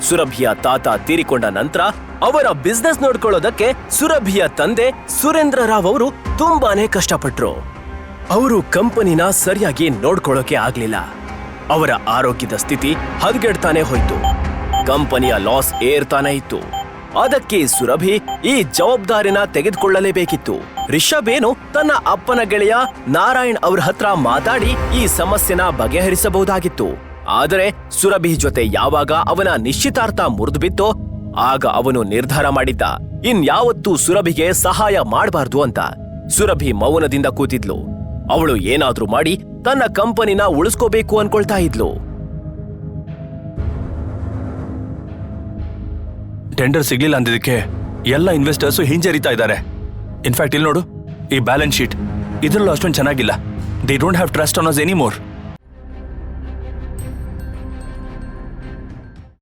ಸುರಭಿಯ ತಾತ ತೀರಿಕೊಂಡ ನಂತರ ಅವರ ಬಿಸ್ನೆಸ್ ನೋಡ್ಕೊಳ್ಳೋದಕ್ಕೆ ಸುರಭಿಯ ತಂದೆ ಸುರೇಂದ್ರ ರಾವ್ ಅವರು ತುಂಬಾನೇ ಕಷ್ಟಪಟ್ರು. ಅವರು ಕಂಪನಿನ ಸರಿಯಾಗಿ ನೋಡ್ಕೊಳ್ಳೋಕೆ ಆಗ್ಲಿಲ್ಲ. ಅವರ ಆರೋಗ್ಯದ ಸ್ಥಿತಿ ಹದಗೆಡ್ತಾನೆ ಹೋಯ್ತು. ಕಂಪನಿಯ ಲಾಸ್ ಏರ್ತಾನೆ ಇತ್ತು. ಅದಕ್ಕೆ ಸುರಭಿ ಈ ಜವಾಬ್ದಾರಿನ ತೆಗೆದುಕೊಳ್ಳಲೇಬೇಕಿತ್ತು. ರಿಷಬ್ ಏನು ತನ್ನ ಅಪ್ಪನ ಗೆಳೆಯ ನಾರಾಯಣ್ ಅವ್ರ ಹತ್ರ ಮಾತಾಡಿ ಈ ಸಮಸ್ಯೆನ ಬಗೆಹರಿಸಬಹುದಾಗಿತ್ತು. ಆದರೆ ಸುರಭಿ ಜೊತೆ ಯಾವಾಗ ಅವನ ನಿಶ್ಚಿತಾರ್ಥ ಮುರಿದು ಬಿತ್ತೋ ಆಗ ಅವನು ನಿರ್ಧಾರ ಮಾಡಿದ್ದ ಇನ್ಯಾವತ್ತೂ ಸುರಭಿಗೆ ಸಹಾಯ ಮಾಡಬಾರ್ದು ಅಂತ. ಸುರಭಿ ಮೌನದಿಂದ ಕೂತಿದ್ಲು. ಅವಳು ಏನಾದ್ರೂ ಮಾಡಿ ತನ್ನ ಕಂಪನಿನ ಉಳಿಸ್ಕೋಬೇಕು ಅನ್ಕೊಳ್ತಾ ಇದ್ಲು. ಟೆಂಡರ್ ಸಿಗ್ಲಿಲ್ಲ ಅಂದಿದ್ದಕ್ಕೆ ಎಲ್ಲ ಇನ್ವೆಸ್ಟರ್ಸ್ ಹಿಂಜರಿತಾ ಇದ್ದಾರೆ. ಇನ್ಫ್ಯಾಕ್ಟ್ ಇಲ್ಲಿ ನೋಡು, ಈ ಬ್ಯಾಲೆನ್ಸ್ ಶೀಟ್ ಇದರಲ್ಲೂ ಅಷ್ಟೊಂದು ಚೆನ್ನಾಗಿಲ್ಲ. They don't have trust on us anymore.